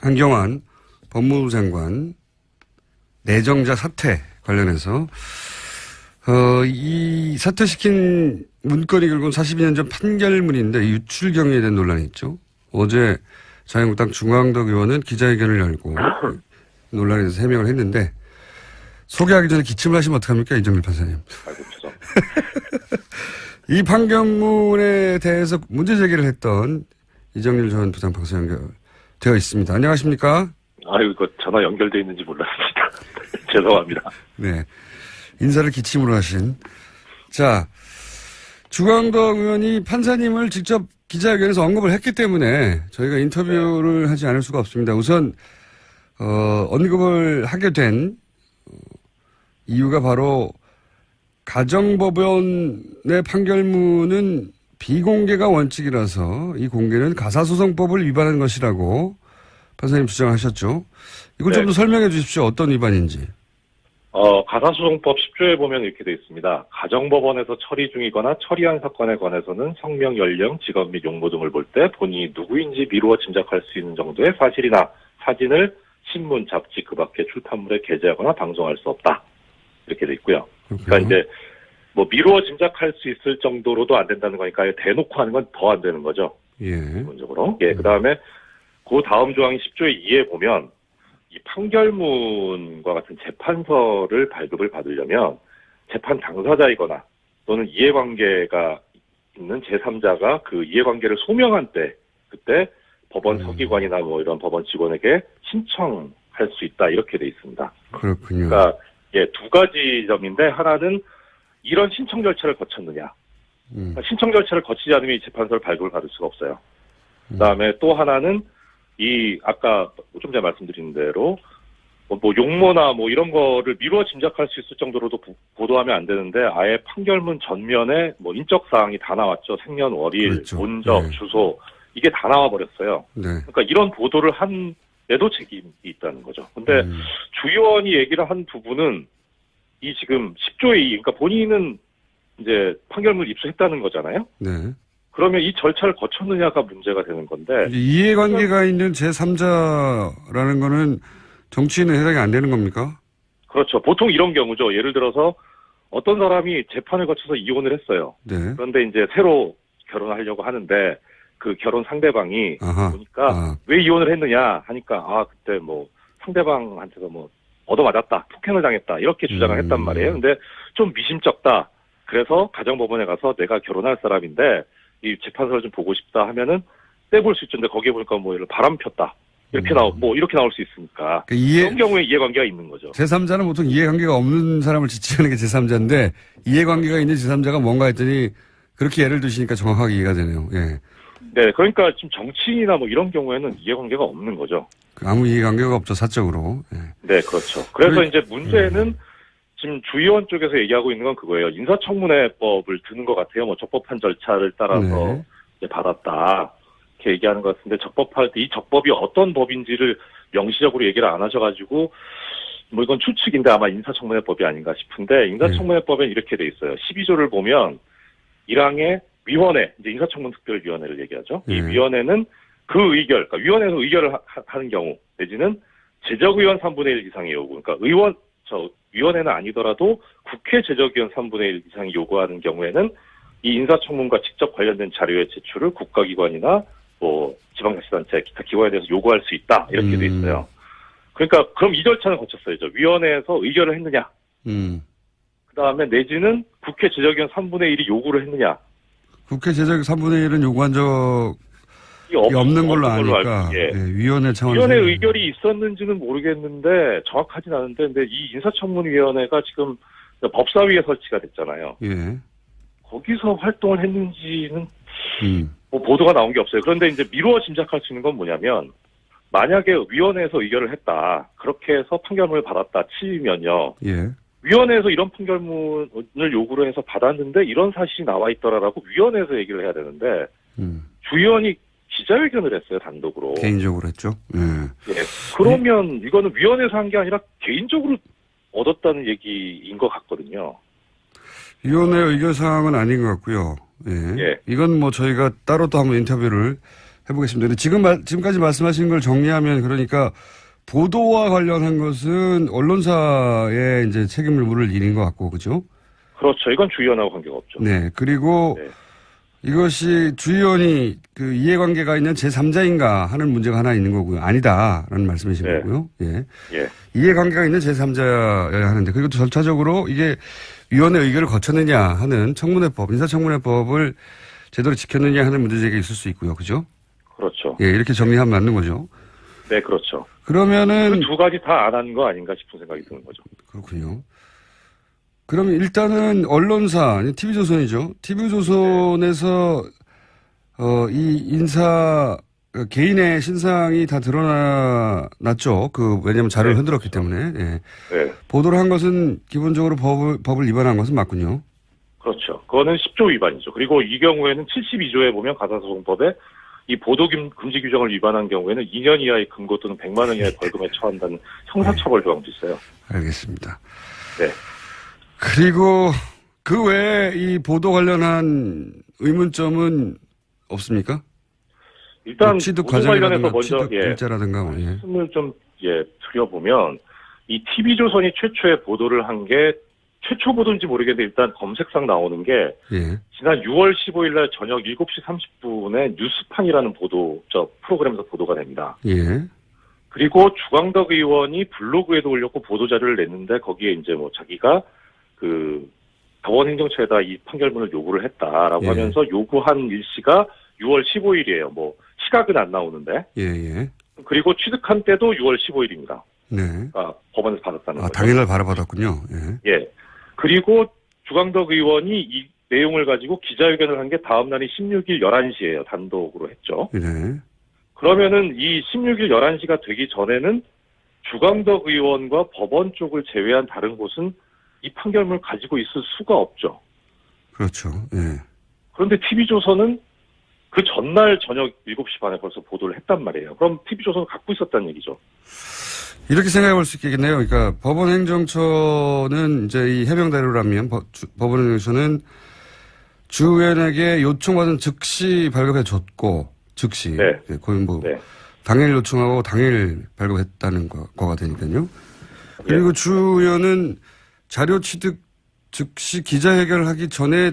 한경환 법무부 장관 내정자 사퇴 관련해서 이 사퇴시킨 문건이 결국은 42년 전 판결문인데 유출 경위에 대한 논란이 있죠. 어제 자유한국당 중앙덕 의원은 기자회견을 열고 논란에 대해서 해명을 했는데 소개하기 전에 기침을 하시면 어떡합니까? 이정일 판사님. 아이고, 죄송. 이 판결문에 대해서 문제 제기를 했던 이정일 전 부장판사 연결되어 있습니다. 안녕하십니까? 아유, 이거 전화 연결돼 있는지 몰랐습니다. 죄송합니다. 네. 인사를 기침으로 하신. 자, 중앙덕 의원이 판사님을 직접 기자회견에서 언급을 했기 때문에 저희가 인터뷰를 하지 않을 수가 없습니다. 우선, 언급을 하게 된 이유가 바로 가정법원의 판결문은 비공개가 원칙이라서 이 공개는 가사소송법을 위반한 것이라고 판사님 주장하셨죠. 이걸 좀 더 설명해 주십시오. 어떤 위반인지. 가사소송법 10조에 보면 이렇게 되어 있습니다. 가정법원에서 처리 중이거나 처리한 사건에 관해서는 성명, 연령, 직업 및 용모 등을 볼 때 본인이 누구인지 미루어 짐작할 수 있는 정도의 사실이나 사진을 신문, 잡지 그 밖의 출판물에 게재하거나 방송할 수 없다. 이렇게 되어 있고요. 그러니까 이제 뭐 미루어 짐작할 수 있을 정도로도 안 된다는 거니까 대놓고 하는 건 더 안 되는 거죠. 예. 기본적으로. 예. 그다음에 그 다음 조항이 10조의 2에 보면 이 판결문과 같은 재판서를 발급을 받으려면 재판 당사자이거나 또는 이해관계가 있는 제3자가 그 이해관계를 소명한 때 그때 법원 서기관이나 뭐 이런 법원 직원에게 신청할 수 있다 이렇게 돼 있습니다. 그렇군요. 그러니까 예, 두 가지 점인데 하나는 이런 신청 절차를 거쳤느냐. 그러니까 신청 절차를 거치지 않으면 이 재판서를 발급을 받을 수가 없어요. 그다음에 또 하나는 이 아까 좀 전에 말씀드린 대로 뭐 용모나 뭐 이런 거를 미루어 짐작할 수 있을 정도로도 보도하면 안 되는데 아예 판결문 전면에 뭐 인적 사항이 다 나왔죠. 생년월일, 그렇죠. 본적, 네. 주소 이게 다 나와 버렸어요. 네. 그러니까 이런 보도를 한 데도 책임이 있다는 거죠. 근데 주 의원이 얘기를 한 부분은 이 지금 10조의 2, 그러니까 본인은 이제 판결문을 입수했다는 거잖아요. 네. 그러면 이 절차를 거쳤느냐가 문제가 되는 건데. 이해관계가 있는 제3자라는 거는 정치인은 해당이 안 되는 겁니까? 그렇죠. 보통 이런 경우죠. 예를 들어서 어떤 사람이 재판을 거쳐서 이혼을 했어요. 네. 그런데 이제 새로 결혼하려고 하는데 그 결혼 상대방이 보니까 왜 이혼을 했느냐 하니까 그때 뭐 상대방한테서 뭐 얻어맞았다, 폭행을 당했다 이렇게 주장을 했단 말이에요. 근데 좀 미심쩍다. 그래서 가정법원에 가서 내가 결혼할 사람인데 이 재판서를 좀 보고 싶다 하면은 떼볼 수 있는데 거기에 보니까 뭐 바람 폈다. 이렇게 이렇게 나올 수 있으니까. 그런 경우에 이해관계가 있는 거죠. 제3자는 보통 이해관계가 없는 사람을 지칭하는 게 제3자인데 이해관계가 있는 제3자가 뭔가 했더니 그렇게 예를 드시니까 정확하게 이해가 되네요. 예. 네, 그러니까 지금 정치인이나 뭐 이런 경우에는 이해관계가 없는 거죠. 아무 이해관계가 없죠, 사적으로. 예. 네, 그렇죠. 그래서 이제 문제는 지금 주 의원 쪽에서 얘기하고 있는 건 그거예요. 인사청문회법을 드는 것 같아요. 뭐 적법한 절차를 따라서 이제 받았다. 이렇게 얘기하는 것 같은데 적법할 때 이 적법이 어떤 법인지를 명시적으로 얘기를 안 하셔가지고 뭐 이건 추측인데 아마 인사청문회법이 아닌가 싶은데 인사청문회법엔 이렇게 돼 있어요. 12조를 보면 1항에 위원회, 이제 인사청문특별위원회를 얘기하죠. 이 위원회는 그 의결, 그러니까 위원회에서 의결을 하는 경우 내지는 제적의원 3분의 1 이상의 요구, 그러니까 위원회는 아니더라도 국회 제적의원 3분의 1 이상이 요구하는 경우에는 이 인사청문과 직접 관련된 자료의 제출을 국가기관이나 뭐 지방자치단체 기타 기관에 대해서 요구할 수 있다 이렇게 돼 있어요. 그러니까 그럼 이 절차는 거쳤어야죠. 위원회에서 의결을 했느냐. 그다음에 내지는 국회 제적의원 3분의 1이 요구를 했느냐. 국회 제적 3분의 1은 요구한 적이 없는 걸로 아니까. 예. 네, 위원회 차원에서. 위원회 의결이 있었는지는 모르겠는데 정확하진 않은데 근데 이 인사청문위원회가 지금 법사위에 설치가 됐잖아요. 예. 거기서 활동을 했는지는 뭐 보도가 나온 게 없어요. 그런데 이제 미루어 짐작할 수 있는 건 뭐냐면 만약에 위원회에서 의결을 했다. 그렇게 해서 판결문을 받았다 치면요. 예. 위원회에서 이런 판결문을 요구를 해서 받았는데 이런 사실이 나와 있더라라고 위원회에서 얘기를 해야 되는데 주 의원이 기자회견을 했어요. 단독으로. 개인적으로 했죠. 예. 그러면 이거는 위원회에서 한 게 아니라 개인적으로 얻었다는 얘기인 것 같거든요. 위원회 의결 사항은 아닌 것 같고요. 예. 예. 이건 뭐 저희가 따로 또 한번 인터뷰를 해보겠습니다. 근데 지금까지 말씀하신 걸 정리하면 그러니까 보도와 관련한 것은 언론사의 이제 책임을 물을 일인 것 같고, 그죠? 그렇죠. 이건 주의원하고 관계가 없죠. 네. 그리고 네. 이것이 주 의원이 그 이해관계가 있는 제3자인가 하는 문제가 하나 있는 거고요. 아니다라는 말씀이신 네. 거고요. 예. 예. 이해관계가 있는 제3자여야 하는데 그리고 또 절차적으로 이게 위원회 의결을 거쳤느냐 하는 청문회법, 인사청문회법을 제대로 지켰느냐 하는 문제제기가 있을 수 있고요. 그죠? 그렇죠. 예, 이렇게 정리하면 맞는 거죠. 네, 그렇죠. 그러면은 그 두 가지 다 안 한 거 아닌가 싶은 생각이 드는 거죠. 그렇군요. 그러면 일단은 언론사, TV조선이죠. TV조선에서 이 인사 개인의 신상이 다 드러났죠. 왜냐하면 자료를 네, 흔들었기 그렇죠. 때문에 예. 네. 보도를 한 것은 기본적으로 법을 위반한 것은 맞군요. 그렇죠. 그거는 10조 위반이죠. 그리고 이 경우에는 72조에 보면 가사소송법에 이 보도 금지 규정을 위반한 경우에는 2년 이하의 금고 또는 100만 원 이하의 벌금에 처한다는 형사처벌 조항도 있어요. 알겠습니다. 네. 그리고 그 외에 이 보도 관련한 의문점은 없습니까? 일단 취득 보도 관련해서 과정이라든가 먼저 취득 일자라든가 뭐, 예. 말씀을 좀 드려보면 이 TV조선이 최초의 보도를 한 게 최초 보도인지 모르겠는데 일단 검색상 나오는 게 예. 지난 6월 15일 날 저녁 7시 30분에 뉴스판이라는 프로그램에서 보도가 됩니다. 예. 그리고 주광덕 의원이 블로그에도 올렸고 보도자료를 냈는데 거기에 이제 뭐 자기가 법원행정처에다 이 판결문을 요구를 했다라고 예. 하면서 요구한 일시가 6월 15일이에요. 뭐 시각은 안 나오는데. 예, 예. 그리고 취득한 때도 6월 15일입니다. 네. 그러니까 법원에서 받았다는 거죠. 당일날 바라받았군요. 예. 예. 그리고 주광덕 의원이 이 내용을 가지고 기자회견을 한 게 다음 날이 16일 11시예요. 단독으로 했죠. 네. 그러면은 이 16일 11시가 되기 전에는 주광덕 의원과 법원 쪽을 제외한 다른 곳은 이 판결문을 가지고 있을 수가 없죠. 그렇죠. 예. 그런데 TV조선은 그 전날 저녁 7시 반에 벌써 보도를 했단 말이에요. 그럼 TV조선은 갖고 있었다는 얘기죠. 이렇게 생각해 볼 수 있겠네요. 그러니까 법원행정처는 이제 이 해명대로라면 법원행정처는 주 의원에게 요청받은 즉시 발급해 줬고, 즉시. 네. 거의 뭐, 네. 당일 요청하고 당일 발급했다는 거가 되니까요. 그리고 예. 주 의원은 자료 취득 즉시 기자회견을 하기 전에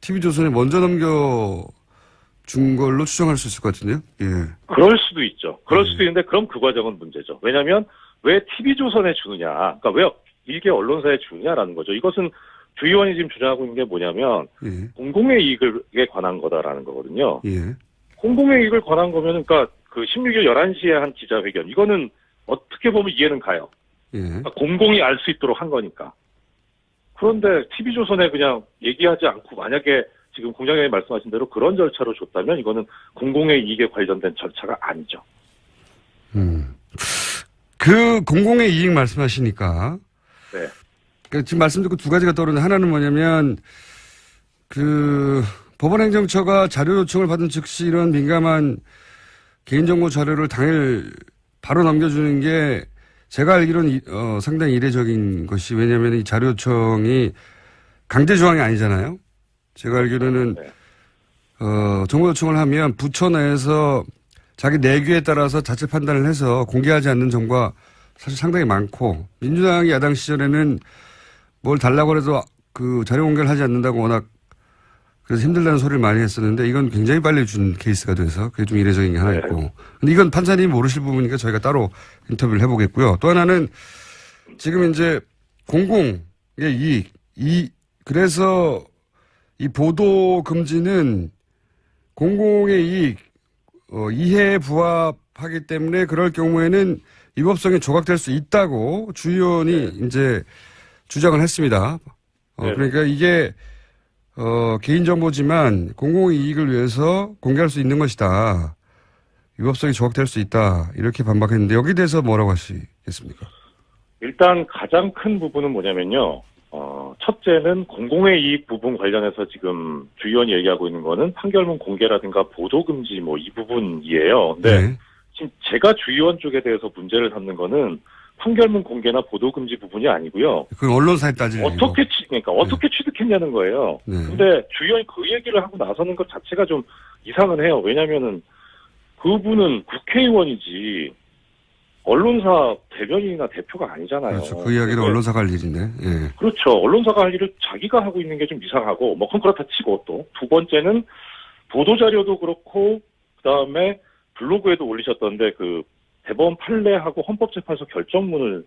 TV조선에 먼저 넘겨준 걸로 추정할 수 있을 것 같은데요. 예. 그럴 수도 있죠. 그럴 수도 있는데 그럼 그 과정은 문제죠. 왜냐하면 왜 TV조선에 주느냐. 그러니까 왜 일개 언론사에 주느냐라는 거죠. 이것은 주 의원이 지금 주장하고 있는 게 뭐냐면 예. 공공의 이익에 관한 거다라는 거거든요. 예. 공공의 이익을 관한 거면 그러니까 그 16일 11시에 한 기자회견 이거는 어떻게 보면 이해는 가요. 예. 그러니까 공공이 알 수 있도록 한 거니까. 그런데 TV조선에 그냥 얘기하지 않고 만약에 지금 공장장님 말씀하신 대로 그런 절차로 줬다면 이거는 공공의 이익에 관련된 절차가 아니죠. 그 공공의 이익 말씀하시니까. 네. 그러니까 지금 말씀 듣고 두 가지가 떠오르는데 하나는 뭐냐면 법원행정처가 자료 요청을 받은 즉시 이런 민감한 개인정보 자료를 당일 바로 넘겨주는 게 제가 알기로는 상당히 이례적인 것이 왜냐하면 이 자료 요청이 강제 조항이 아니잖아요. 제가 알기로는 네. 정보 요청을 하면 부처 내에서 자기 내규에 따라서 자체 판단을 해서 공개하지 않는 정보가 사실 상당히 많고 민주당이 야당 시절에는 뭘 달라고 해도 그 자료 공개를 하지 않는다고 워낙 그래서 힘들다는 소리를 많이 했었는데 이건 굉장히 빨리 준 케이스가 돼서 그게 좀 이례적인 게 하나 있고. 네. 근데 이건 판사님이 모르실 부분이니까 저희가 따로 인터뷰를 해보겠고요. 또 하나는 지금 이제 공공의 이익, 그래서 이 보도 금지는 공공의 이익, 이해에 부합하기 때문에 그럴 경우에는 위법성이 조각될 수 있다고 주 의원이 이제 주장을 했습니다. 그러니까 이게 개인정보지만 공공의 이익을 위해서 공개할 수 있는 것이다. 위법성이 조각될 수 있다. 이렇게 반박했는데 여기에 대해서 뭐라고 하시겠습니까? 일단 가장 큰 부분은 뭐냐면요. 첫째는 공공의 이익 부분 관련해서 지금 주 의원이 얘기하고 있는 거는 판결문 공개라든가 보도 금지 뭐 이 부분이에요. 근데 네. 지금 제가 주 의원 쪽에 대해서 문제를 삼는 거는 판결문 공개나 보도 금지 부분이 아니고요. 그건 언론사에 따지는 어떻게 취득했냐는 거예요. 네. 근데 주 의원이 그 얘기를 하고 나서는 것 자체가 좀 이상은 해요. 왜냐면은 그분은 국회의원이지 언론사 대변인이나 대표가 아니잖아요. 그렇죠. 그 이야기는 언론사가 할 일인데. 예. 그렇죠. 언론사가 할 일을 자기가 하고 있는 게 좀 이상하고 뭐 그건 그렇다 치고 또 두 번째는 보도자료도 그렇고 그다음에 블로그에도 올리셨던데 그 대법원 판례하고 헌법재판소 결정문을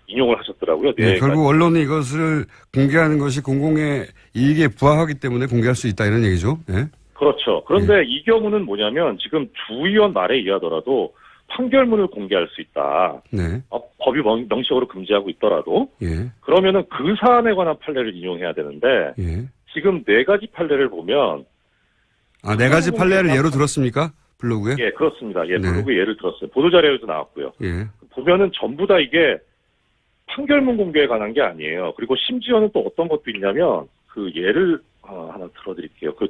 인용을 하셨더라고요. 네, 결국 언론이 이것을 공개하는 것이 공공의 이익에 부합하기 때문에 공개할 수 있다 이런 얘기죠. 예. 그렇죠. 그런데 이 경우는 뭐냐면 지금 주 의원 말에 의하더라도 판결문을 공개할 수 있다. 네. 법이 명시적으로 금지하고 있더라도 예. 그러면은 그 사안에 관한 판례를 인용해야 되는데 예. 지금 네 가지 판례를 보면 네 가지 판례를 예로 들었습니까? 블로그에? 예, 그렇습니다. 예, 네. 블로그에 예를 들었어요. 보도자료에도 나왔고요. 예. 보면은 전부 다 이게 판결문 공개에 관한 게 아니에요. 그리고 심지어는 또 어떤 것도 있냐면 그 예를 하나 들어드릴게요. 그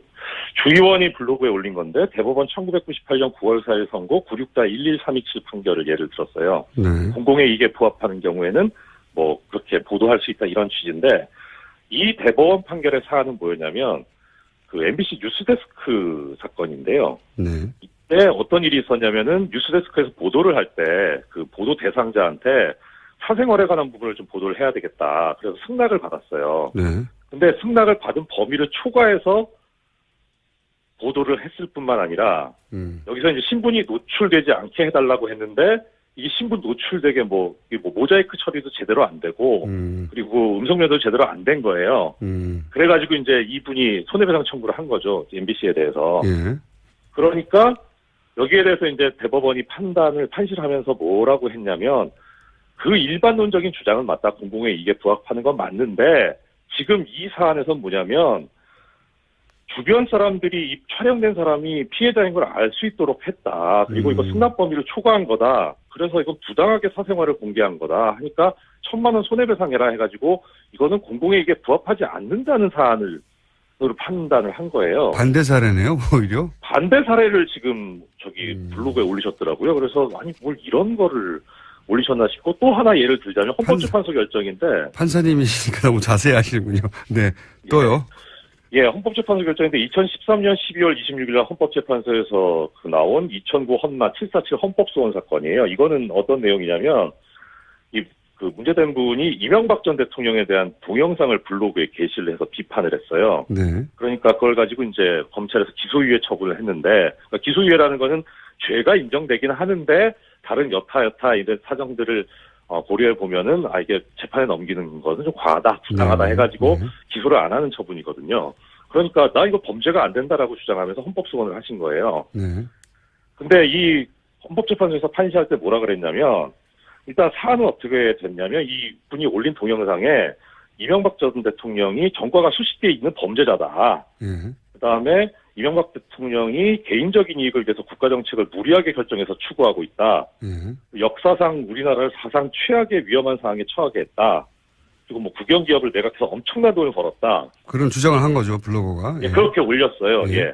주의원이 블로그에 올린 건데 대법원 1998년 9월 4일 선고 96-11327 판결을 예를 들었어요. 네. 공공의 이익에 부합하는 경우에는 뭐 그렇게 보도할 수 있다 이런 취지인데 이 대법원 판결의 사안은 뭐였냐면 그 MBC 뉴스데스크 사건인데요. 네. 이때 어떤 일이 있었냐면은 뉴스데스크에서 보도를 할 때 그 보도 대상자한테 사생활에 관한 부분을 좀 보도를 해야 되겠다. 그래서 승낙을 받았어요. 네. 근데 승낙을 받은 범위를 초과해서 보도를 했을 뿐만 아니라 여기서 이제 신분이 노출되지 않게 해달라고 했는데 이게 신분 노출되게 뭐 모자이크 처리도 제대로 안 되고 그리고 음성면도 제대로 안 된 거예요. 그래가지고 이제 이분이 손해배상 청구를 한 거죠. MBC에 대해서. 예. 그러니까 여기에 대해서 이제 대법원이 판시하면서 뭐라고 했냐면 그 일반론적인 주장은 맞다. 공공의 이익에 부합하는 건 맞는데 지금 이 사안에서는 뭐냐면 주변 사람들이 이 촬영된 사람이 피해자인 걸 알 수 있도록 했다. 그리고 이거 승낙 범위를 초과한 거다. 그래서 이건 부당하게 사생활을 공개한 거다. 하니까 1,000만 원 손해배상해라 해가지고 이거는 공공의 이익에 부합하지 않는다는 사안을 판단을 한 거예요. 반대 사례네요, 오히려. 반대 사례를 지금 블로그에 올리셨더라고요. 그래서 아니 뭘 이런 거를 올리셨나 싶고 또 하나 예를 들자면 헌법재판소 결정인데 판사님이시니까 너무 자세히 하시는군요. 네. 또요. 예, 헌법재판소 결정인데 2013년 12월 26일 날 헌법재판소에서 나온 2009 헌마 747 헌법소원 사건이에요. 이거는 어떤 내용이냐면 그 문제된 분이 이명박 전 대통령에 대한 동영상을 블로그에 게시를 해서 비판을 했어요. 네. 그러니까 그걸 가지고 이제 검찰에서 기소유예 처분을 했는데 그러니까 기소유예라는 거는 죄가 인정되긴 하는데 다른 여타 이런 사정들을 고려해 보면은 이게 재판에 넘기는 것은 좀 과하다, 부당하다 해가지고 기소를 안 하는 처분이거든요. 그러니까 나 이거 범죄가 안 된다라고 주장하면서 헌법소원을 하신 거예요. 네. 근데 이 헌법재판소에서 판시할 때 뭐라 그랬냐면 일단 사안은 어떻게 됐냐면 이 분이 올린 동영상에 이명박 전 대통령이 전과가 수십 개 있는 범죄자다. 그다음에 이명박 대통령이 개인적인 이익을 위해서 국가정책을 무리하게 결정해서 추구하고 있다. 역사상 우리나라를 사상 최악의 위험한 상황에 처하게 했다. 그리고 뭐 국영기업을 매각해서 엄청난 돈을 벌었다. 그런 주장을 한 거죠, 블로거가. 예, 그렇게 올렸어요. 예. 예.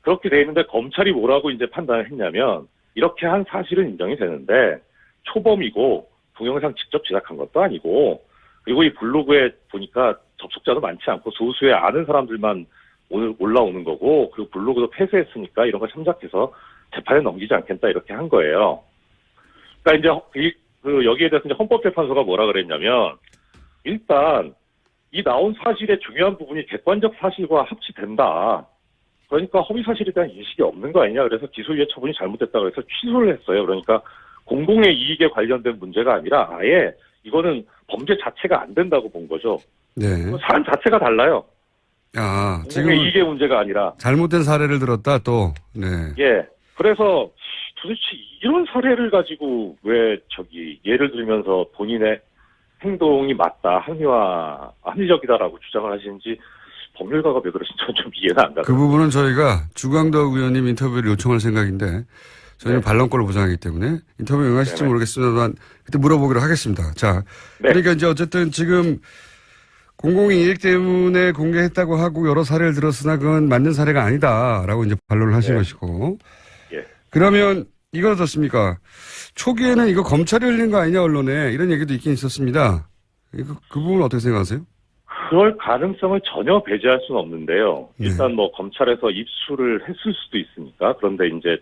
그렇게 돼 있는데 검찰이 뭐라고 이제 판단을 했냐면 이렇게 한 사실은 인정이 되는데 초범이고 동영상 직접 제작한 것도 아니고 그리고 이 블로그에 보니까 접속자도 많지 않고 소수의 아는 사람들만 오늘 올라오는 거고 그리고 블로그도 폐쇄했으니까 이런 거 참작해서 재판에 넘기지 않겠다 이렇게 한 거예요. 그러니까 이제 여기에 대해서 이제 헌법재판소가 뭐라 그랬냐면 일단 이 나온 사실의 중요한 부분이 객관적 사실과 합치된다. 그러니까 허위 사실에 대한 인식이 없는 거 아니냐. 그래서 기소유예 처분이 잘못됐다 그래서 취소를 했어요. 그러니까 공공의 이익에 관련된 문제가 아니라 아예 이거는 범죄 자체가 안 된다고 본 거죠. 네. 사안 자체가 달라요. 지금 공공의 이익의 문제가 아니라 잘못된 사례를 들었다 또. 네. 예. 그래서 도대체 이런 사례를 가지고 왜 예를 들면서 본인의 행동이 맞다, 합리적이다라고 주장을 하시는지 법률가가 왜 그러신지 좀 이해가 안 가요. 그 부분은 저희가 주광덕 의원님 인터뷰를 요청할 생각인데 저희는 네. 반론권을 보장하기 때문에 인터뷰 응하실지 모르겠습니다만 그때 물어보기로 하겠습니다. 자, 네. 그러니까 이제 어쨌든 지금 공공의 이익 때문에 공개했다고 하고 여러 사례를 들었으나 그건 맞는 사례가 아니다라고 이제 반론을 하신 네. 것이고. 예. 그러면 이건 어떻습니까? 초기에는 이거 검찰이 흘린 거 아니냐 언론에 이런 얘기도 있긴 있었습니다. 그 부분 어떻게 생각하세요? 그럴 가능성을 전혀 배제할 수는 없는데요. 네. 일단 뭐 검찰에서 입수를 했을 수도 있으니까. 그런데 이제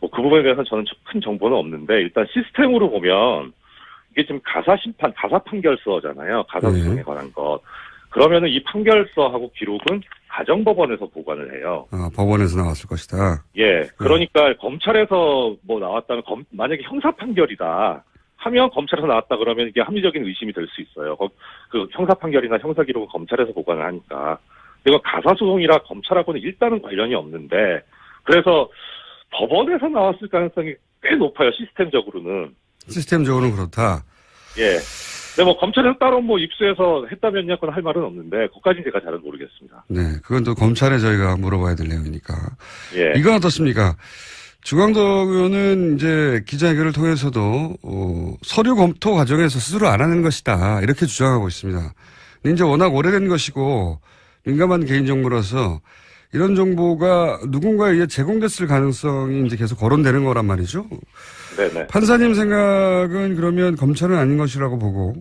그 부분에 대해서는 저는 큰 정보는 없는데 일단 시스템으로 보면 이게 지금 가사 판결서잖아요. 가사 소송에 관한 것. 그러면은 이 판결서하고 기록은 가정법원에서 보관을 해요. 법원에서 나왔을 것이다. 예. 그러니까 검찰에서 뭐 나왔다면 만약에 형사 판결이다 하면 검찰에서 나왔다 그러면 이게 합리적인 의심이 될 수 있어요. 그 형사 판결이나 형사 기록은 검찰에서 보관을 하니까. 이거 가사 소송이라 검찰하고는 일단은 관련이 없는데 그래서 법원에서 나왔을 가능성이 꽤 높아요. 시스템적으로는. 시스템적으로는 그렇다. 예. 근데 뭐 검찰에서 따로 뭐 입수해서 했다면야 그건 할 말은 없는데 그것까지는 제가 잘은 모르겠습니다. 네. 그건 또 검찰에 저희가 물어봐야 될 내용이니까. 예. 이건 어떻습니까? 주광덕 의원은 이제 기자회견을 통해서도 서류 검토 과정에서 스스로 안 하는 것이다. 이렇게 주장하고 있습니다. 근데 이제 워낙 오래된 것이고 민감한 개인정보라서 이런 정보가 누군가에 의해 제공됐을 가능성이 이제 계속 거론되는 거란 말이죠. 네네. 판사님 생각은 그러면 검찰은 아닌 것이라고 보고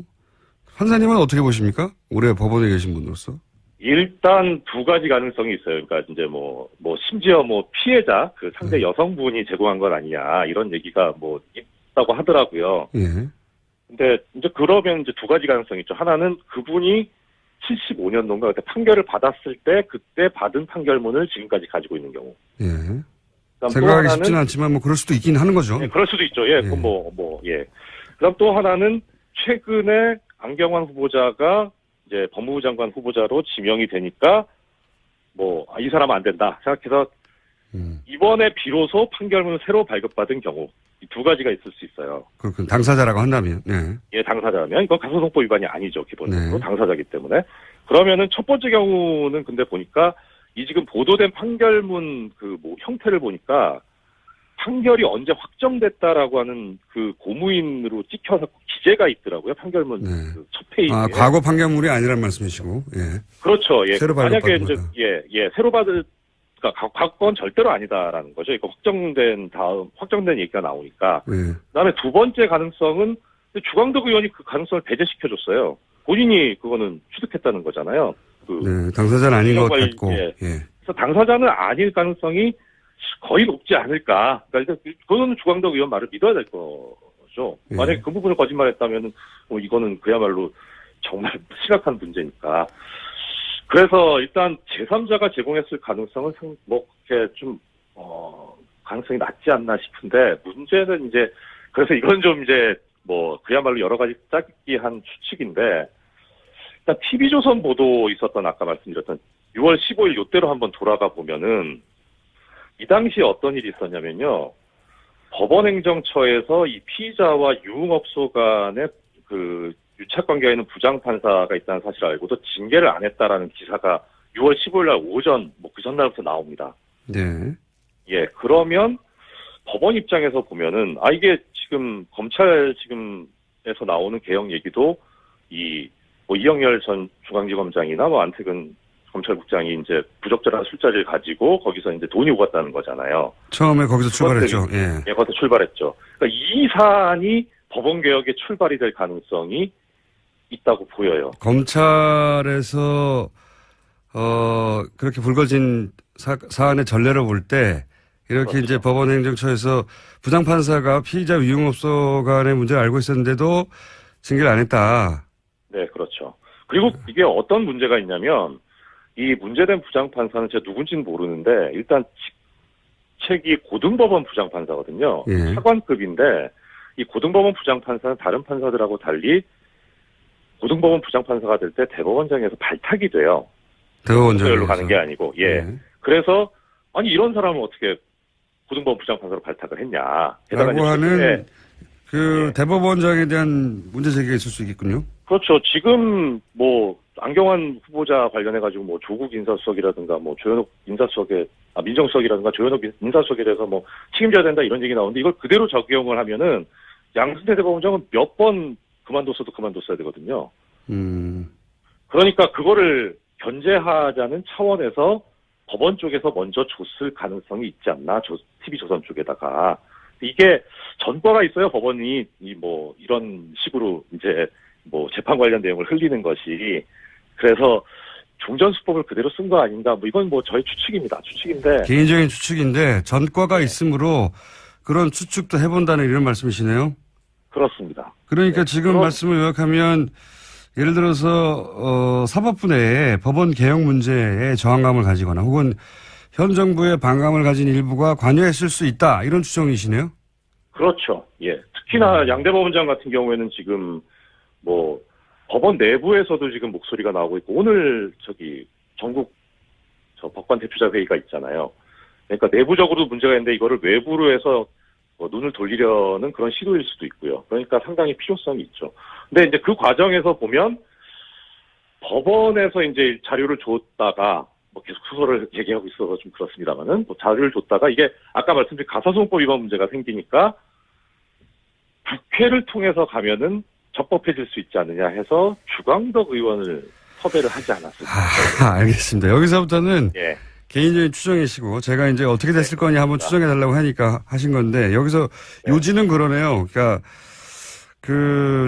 판사님은 어떻게 보십니까? 올해 법원에 계신 분으로서. 일단 두 가지 가능성이 있어요. 그러니까 이제 뭐 심지어 뭐 피해자 그 상대 여성분이 제공한 건 아니냐 이런 얘기가 뭐 있다고 하더라고요. 예. 근데 이제 그러면 이제 두 가지 가능성이 있죠. 하나는 그분이 75년도인가 그때 판결을 받았을 때 그때 받은 판결문을 지금까지 가지고 있는 경우. 예. 생각하기 쉽지는 않지만 뭐 그럴 수도 있긴 하는 거죠. 네, 그럴 수도 있죠. 예, 그럼 예. 그다음 또 하나는 최근에 안경환 후보자가 이제 법무부 장관 후보자로 지명이 되니까 이 사람은 안 된다 생각해서 이번에 비로소 판결문을 새로 발급받은 경우 이 두 가지가 있을 수 있어요. 그렇군. 당사자라고 한다면. 네. 예, 당사자면 이건 가소송법 위반이 아니죠. 기본적으로 네. 당사자이기 때문에. 그러면은 첫 번째 경우는 근데 보니까 이 지금 보도된 판결문 형태를 보니까 판결이 언제 확정됐다라고 하는 그 고무인으로 찍혀서 기재가 있더라고요. 판결문 네. 첫 페이지에. 과거 판결문이 아니란 말씀이시고. 예. 그렇죠. 예. 새로 만약에 발급받은 이제 거다. 새로 그러니까 과거는 절대로 아니다라는 거죠. 이거 확정된 얘기가 나오니까. 예. 그다음에 두 번째 가능성은 주광덕 의원이 그 가능성을 배제시켜줬어요. 본인이 그거는 취득했다는 거잖아요. 네, 당사자는 아닌 것 같고. 예. 예. 그래서 당사자는 아닐 가능성이 거의 높지 않을까. 그러니까 그거는 주광덕 의원 말을 믿어야 될 거죠. 예. 만약에 그 부분을 거짓말했다면 이거는 그야말로 정말 심각한 문제니까. 그래서 일단 제3자가 제공했을 가능성은 그렇게 좀 가능성이 낮지 않나 싶은데 문제는 이제 그래서 이건 좀 이제 그야말로 여러 가지 짜깁기한 추측인데 일단 TV조선 보도 있었던 아까 말씀드렸던 6월 15일 요때로 한번 돌아가 보면은 이 당시에 어떤 일이 있었냐면요. 법원행정처에서 이 피의자와 유흥업소 간의 유착관계에 있는 부장판사가 있다는 사실을 알고도 징계를 안 했다라는 기사가 6월 15일 날 오전, 그 전날부터 나옵니다. 네. 예, 그러면 법원 입장에서 보면은, 이게 지금 검찰 지금에서 나오는 개혁 얘기도 이영렬 전 중앙지검장이나 안태근 검찰국장이 이제 부적절한 술자리를 가지고 거기서 이제 돈이 오갔다는 거잖아요. 처음에 거기서 출발했죠. 예. 거기서 출발했죠. 그러니까 이 사안이 법원 개혁의 출발이 될 가능성이 있다고 보여요. 검찰에서 그렇게 불거진 사안의 전례를 볼 때 이렇게 그렇죠. 이제 법원행정처에서 부장판사가 피의자 유흥업소 간의 문제를 알고 있었는데도 징계를 안 했다. 네, 그렇죠. 그리고 이게 어떤 문제가 있냐면 이 문제된 부장판사는 제가 누군지는 모르는데 일단 직책이 고등법원 부장판사거든요. 예. 차관급인데 이 고등법원 부장판사는 다른 판사들하고 달리 고등법원 부장판사가 될 때 대법원장에서 발탁이 돼요. 대법원장으로 가는 게 아니고. 예. 네. 그래서 이런 사람은 어떻게 고등법원 부장판사로 발탁을 했냐. 라고 하는 예. 대법원장에 대한 문제 제기가 있을 수 있겠군요. 그렇죠. 지금 안경환 후보자 관련해가지고 조국 인사수석이라든가 조현옥 인사수석에 민정수석이라든가 조현옥 인사수석에 대해서 책임져야 된다 이런 얘기 나오는데 이걸 그대로 적용을 하면은 양승태 대법원장은 몇 번 그만뒀어야 되거든요. 그러니까 그거를 견제하자는 차원에서 법원 쪽에서 먼저 줬을 가능성이 있지 않나, TV조선 쪽에다가. 이게 전과가 있어요, 법원이, 이런 식으로 이제, 재판 관련 내용을 흘리는 것이. 그래서 종전수법을 그대로 쓴 거 아닌가, 이건 저의 추측입니다. 추측인데. 개인적인 추측인데 전과가 있으므로 그런 추측도 해본다는 이런 말씀이시네요. 그렇습니다. 그러니까 네, 지금 말씀을 요약하면 예를 들어서 사법부 내에 법원 개혁 문제에 저항감을 가지거나 혹은 현 정부의 반감을 가진 일부가 관여했을 수 있다 이런 추정이시네요. 그렇죠. 예. 특히나 양대 법원장 같은 경우에는 지금 뭐 법원 내부에서도 지금 목소리가 나오고 있고 오늘 전국 법관 대표자 회의가 있잖아요. 그러니까 내부적으로도 문제가 있는데 이거를 외부로 해서 눈을 돌리려는 그런 시도일 수도 있고요. 그러니까 상당히 필요성이 있죠. 근데 이제 그 과정에서 보면 법원에서 이제 자료를 줬다가 계속 수소를 얘기하고 있어서 좀 그렇습니다만은 자료를 줬다가 이게 아까 말씀드린 가사소송법 위반 문제가 생기니까 국회를 통해서 가면은 적법해질 수 있지 않느냐 해서 주광덕 의원을 섭외를 하지 않았습니다. 알겠습니다. 여기서부터는 예. 개인적인 추정이시고 제가 이제 어떻게 됐을 거냐 한번 추정해 달라고 하니까 하신 건데 여기서 요지는 그러네요. 그러니까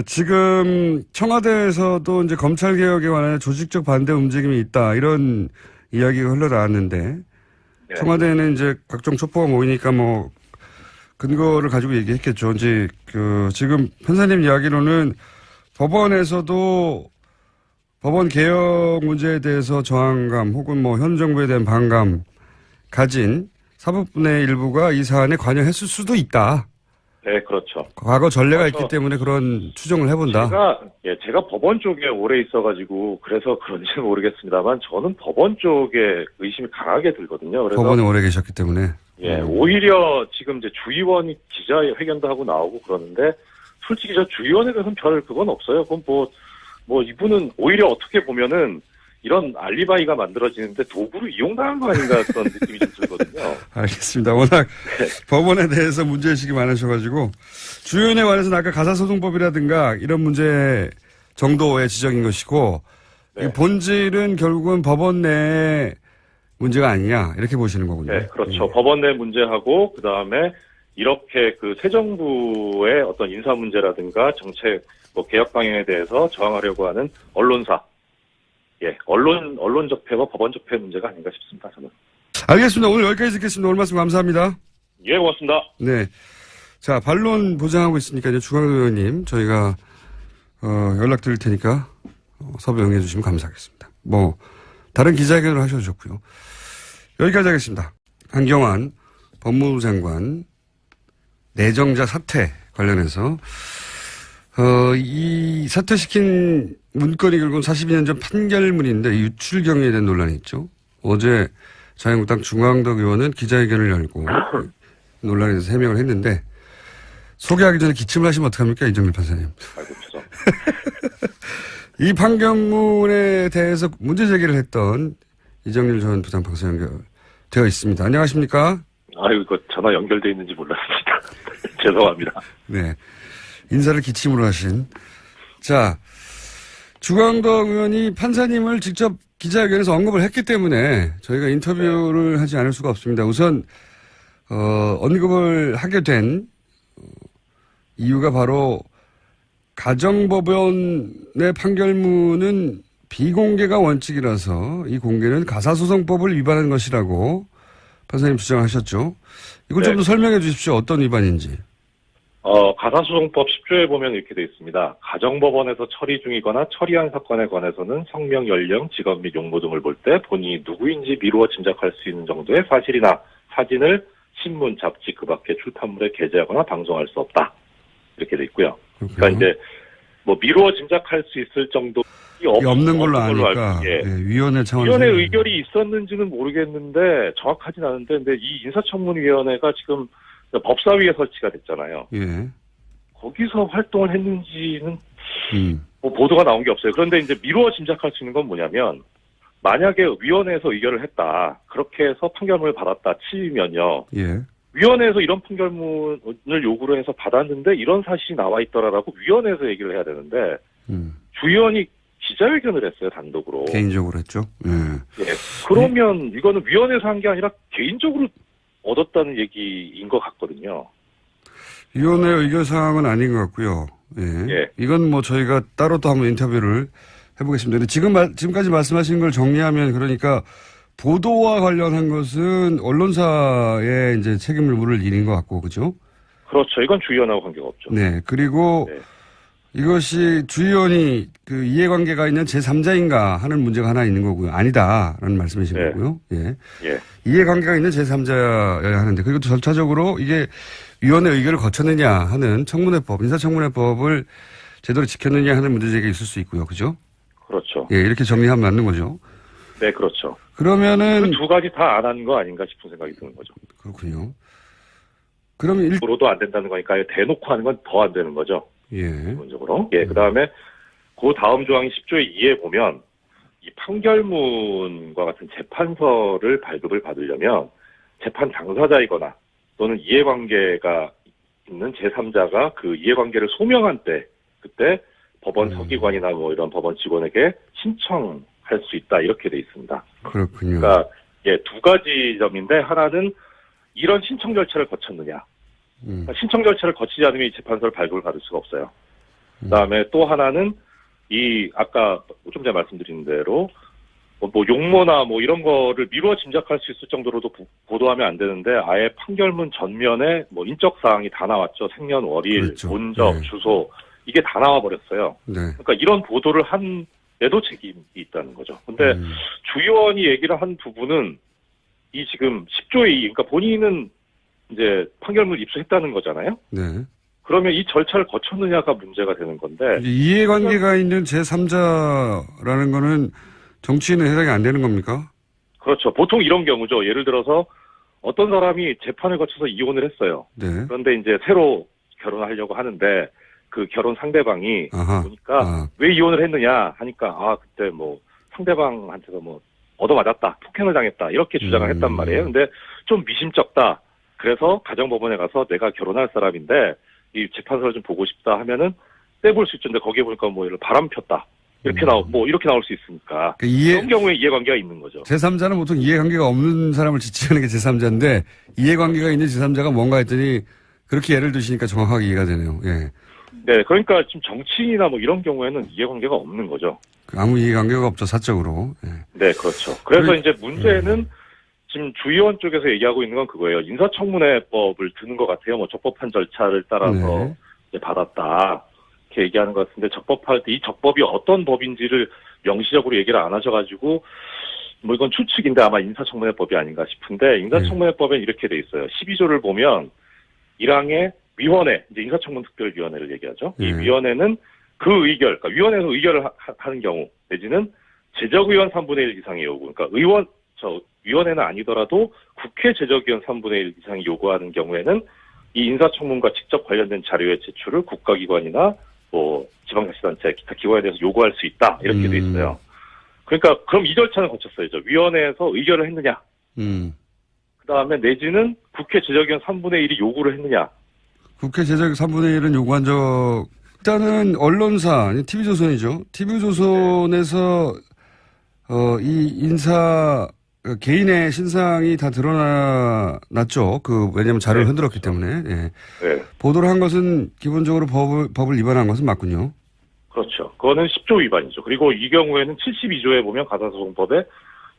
지금 청와대에서도 이제 검찰 개혁에 관한 조직적 반대 움직임이 있다 이런 이야기가 흘러나왔는데 청와대는 이제 각종 촉포가 모이니까 뭐 근거를 가지고 얘기했겠죠. 이제 지금 판사님 이야기로는 법원에서도 법원 개혁 문제에 대해서 저항감 혹은 뭐 현 정부에 대한 반감 가진 사법부 내 일부가 이 사안에 관여했을 수도 있다. 네, 그렇죠. 과거 전례가 있기 때문에 그런 추정을 해본다. 제가 법원 쪽에 오래 있어가지고 그래서 그런지는 모르겠습니다만 저는 법원 쪽에 의심이 강하게 들거든요. 그래서 법원에 오래 계셨기 때문에. 오히려 지금 이제 주의원이 기자회견도 하고 나오고 그러는데 솔직히 저 주의원에 대해서는 별 그건 없어요. 그건 뭐 이분은 오히려 어떻게 보면은 이런 알리바이가 만들어지는데 도구로 이용당한 거 아닌가 그런 느낌이 좀 들거든요. 알겠습니다. 워낙 법원에 대해서 문제의식이 많으셔가지고 주의원에 관해서는 아까 가사소송법이라든가 이런 문제 정도의 지적인 것이고 이 본질은 결국은 법원 내에 문제가 아니냐 이렇게 보시는 거군요. 네, 그렇죠. 법원 내 문제하고 그다음에 이렇게 새 정부의 어떤 인사 문제라든가 정책 개혁 방향에 대해서 저항하려고 하는 언론사, 언론 적폐와 법원 적폐 문제가 아닌가 싶습니다. 저는. 알겠습니다. 오늘 여기까지 듣겠습니다. 오늘 말씀 감사합니다. 예, 고맙습니다. 네, 자 반론 보장하고 있으니까 이제 주광덕 의원님 저희가 연락드릴 테니까 섭외 응해 주시면 감사하겠습니다. 뭐 다른 기자회견을 하셔도 좋고요. 여기까지 하겠습니다. 한경환 법무부 장관 내정자 사퇴 관련해서 이 사퇴시킨 문건이 결국은 42년 전 판결문인데 유출 경위에 대한 논란이 있죠. 어제 자유한국당 중광덕 의원은 기자회견을 열고 논란에 대해서 해명을 했는데 소개하기 전에 기침을 하시면 어떡합니까? 이정일 판사님. 아이고, 죄송. 이 판결문에 대해서 문제 제기를 했던 이정일 전 부장판사 연결되어 있습니다. 안녕하십니까? 아유, 이거 전화 연결돼 있는지 몰랐습니다. 죄송합니다. 네. 인사를 기침으로 하신. 자, 주광덕 의원이 판사님을 직접 기자회견에서 언급을 했기 때문에 저희가 인터뷰를 하지 않을 수가 없습니다. 우선, 언급을 하게 된 이유가 바로 가정법원의 판결문은 비공개가 원칙이라서 이 공개는 가사소송법을 위반한 것이라고 판사님 주장하셨죠. 이걸 좀 더 설명해 주십시오. 어떤 위반인지. 가사소송법 10조에 보면 이렇게 되어 있습니다. 가정법원에서 처리 중이거나 처리한 사건에 관해서는 성명, 연령, 직업 및 용모 등을 볼 때 본인이 누구인지 미루어 짐작할 수 있는 정도의 사실이나 사진을 신문, 잡지 그 밖의 출판물에 게재하거나 방송할 수 없다. 이렇게 돼 있고요. 그러니까 이제 미루어 짐작할 수 있을 정도 없는 걸로 아니까 위원회 차원에서 위원회 의결이 있었는지는 모르겠는데 정확하진 않은데 근데 이 인사청문위원회가 지금 법사위에 설치가 됐잖아요. 예. 거기서 활동을 했는지는 보도가 나온 게 없어요. 그런데 이제 미루어 짐작할 수 있는 건 뭐냐면 만약에 위원회에서 의결을 했다. 그렇게 해서 판결문을 받았다 치면요. 예. 위원회에서 이런 판결문을 요구를 해서 받았는데 이런 사실이 나와 있더라라고 위원회에서 얘기를 해야 되는데 주의원이 기자회견을 했어요. 단독으로. 개인적으로 했죠. 예. 그러면 이거는 위원회에서 한 게 아니라 개인적으로 얻었다는 얘기인 것 같거든요. 위원회 의결 사항은 아닌 것 같고요. 예. 이건 뭐 저희가 따로 또 한번 인터뷰를 해보겠습니다. 근데 지금까지 말씀하신 걸 정리하면 그러니까 보도와 관련한 것은 언론사의 이제 책임을 물을 일인 것 같고, 그죠? 그렇죠. 이건 주 의원하고 관계가 없죠. 네. 그리고 네. 이것이 주 의원이 그 이해관계가 있는 제3자인가 하는 문제가 하나 있는 거고요. 아니다라는 말씀이신 네. 거고요. 예. 예. 이해관계가 있는 제3자여야 하는데 그리고 또 절차적으로 이게 위원회 의결을 거쳤느냐 하는 청문회법, 인사청문회법을 제대로 지켰느냐 하는 문제제기가 있을 수 있고요. 그죠? 그렇죠. 예, 이렇게 정리하면 맞는 거죠. 네, 그렇죠. 그러면은 그 두 가지 다 안 한 거 아닌가 싶은 생각이 드는 거죠. 그렇군요. 그러면 일부러도 안 된다는 거니까 대놓고 하는 건 더 안 되는 거죠. 예. 기본적으로. 예, 그 다음에 그 다음 조항이 10조의 2에 보면 이 판결문과 같은 재판서를 발급을 받으려면 재판 당사자이거나 또는 이해관계가 있는 제3자가 그 이해관계를 소명한 때 그때 법원 서기관이나 뭐 이런 법원 직원에게 신청할 수 있다 이렇게 돼 있습니다. 그렇군요. 그러니까 예, 두 가지 점인데 하나는 이런 신청 절차를 거쳤느냐. 그러니까 신청 절차를 거치지 않으면 이 재판서를 발급을 받을 수가 없어요. 그다음에 또 하나는 이 아까 좀 전에 말씀드린 대로 뭐 용모나 뭐 이런 거를 미루어 짐작할 수 있을 정도로도 보도하면 안 되는데 아예 판결문 전면에 뭐 인적 사항이 다 나왔죠. 생년월일, 그렇죠. 본적, 네. 주소 이게 다 나와 버렸어요. 네. 그러니까 이런 보도를 한 데도 책임이 있다는 거죠. 근데 주 의원이 얘기를 한 부분은 이 지금 10조의 2, 그러니까 본인은 이제 판결문을 입수했다는 거잖아요. 네. 그러면 이 절차를 거쳤느냐가 문제가 되는 건데. 이해관계가 있는 제3자라는 거는 정치인은 해당이 안 되는 겁니까? 그렇죠. 보통 이런 경우죠. 예를 들어서 어떤 사람이 재판을 거쳐서 이혼을 했어요. 네. 그런데 이제 새로 결혼하려고 하는데 그 결혼 상대방이 보니까 왜 이혼을 했느냐 하니까 그때 뭐 상대방한테서 뭐 얻어맞았다, 폭행을 당했다 이렇게 주장을 했단 말이에요. 근데 좀 미심쩍다. 그래서 가정법원에 가서 내가 결혼할 사람인데 이 재판서를 좀 보고 싶다 하면은 떼볼 수 있는데 거기에 보니까 뭐 이런 바람 폈다 이렇게 이렇게 나올 수 있으니까 그런 경우에 이해관계가 있는 거죠. 제3자는 보통 이해관계가 없는 사람을 지칭하는 게 제3자인데 이해관계가 있는 제3자가 뭔가 했더니 그렇게 예를 드시니까 정확하게 이해가 되네요. 예. 네, 그러니까 지금 정치인이나 뭐 이런 경우에는 이해관계가 없는 거죠. 아무 이해관계가 없죠, 사적으로. 예. 네, 그렇죠. 그래서 이제 문제는 지금 주 의원 쪽에서 얘기하고 있는 건 그거예요. 인사청문회법을 드는 것 같아요. 뭐 적법한 절차를 따라서 이제 받았다. 이렇게 얘기하는 것 같은데 적법할 때 이 적법이 어떤 법인지를 명시적으로 얘기를 안 하셔가지고 뭐 이건 추측인데 아마 인사청문회법이 아닌가 싶은데 인사청문회법엔 이렇게 돼 있어요. 12조를 보면 1항에 위원회, 이제 인사청문특별위원회를 얘기하죠. 이 위원회는 그 의결, 그러니까 위원회에서 의결을 하는 경우 내지는 제적의원 3분의 1 이상의 요구, 그러니까 위원회는 아니더라도 국회 제적의원 3분의 1 이상이 요구하는 경우에는 이 인사청문과 직접 관련된 자료의 제출을 국가기관이나 뭐 지방자치단체 기타 기관에 대해서 요구할 수 있다 이렇게 돼 있어요. 그러니까 그럼 이 절차는 거쳤어야죠. 위원회에서 의결을 했느냐. 그다음에 내지는 국회 제적의원 3분의 1이 요구를 했느냐. 국회 제적 3분의 1은 요구한 적 일단은 언론사 TV조선이죠. TV조선에서 이 인사 개인의 신상이 다 드러났죠. 왜냐하면 자료를 흔들었기 때문에. 예. 네. 보도를 한 것은 기본적으로 법을 위반한 것은 맞군요. 그렇죠. 그거는 10조 위반이죠. 그리고 이 경우에는 72조에 보면 가산소송법에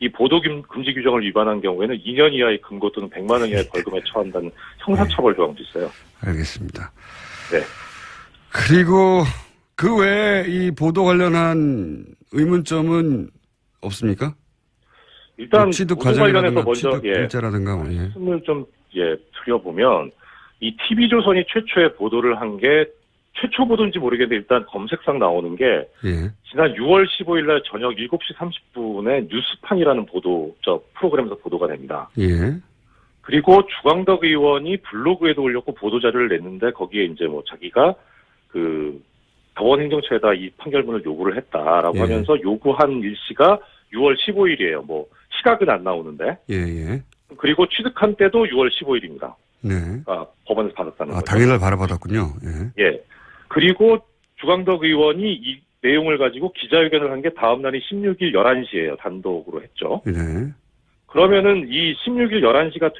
이 보도 금지 규정을 위반한 경우에는 2년 이하의 금고 또는 100만 원 이하의 벌금에 처한다는 형사처벌 조항도 있어요. 알겠습니다. 네. 그리고 그 외에 이 보도 관련한 의문점은 없습니까? 일단 취득 보도 관련해서 과정이라든가 먼저 취득 일자라든가 말씀을 좀 드려보면 이 TV조선이 최초의 보도를 한 게 최초 보도인지 모르겠는데 일단 검색상 나오는 게 지난 6월 15일 날 저녁 7시 30분에 뉴스판이라는 프로그램에서 보도가 됩니다. 예. 그리고 주광덕 의원이 블로그에도 올렸고 보도자료를 냈는데 거기에 이제 뭐 자기가 그 법원행정처에다 이 판결문을 요구를 했다라고 하면서 요구한 일시가 6월 15일이에요. 뭐 시각은 안 나오는데. 그리고 취득한 때도 6월 15일입니다. 네. 그러니까 법원에서 받았다는 거죠. 당일날 바로받았군요. 예. 그리고 주광덕 의원이 이 내용을 가지고 기자회견을 한 게 다음 날이 16일 11시예요. 단독으로 했죠. 네. 그러면은 이 16일 11시가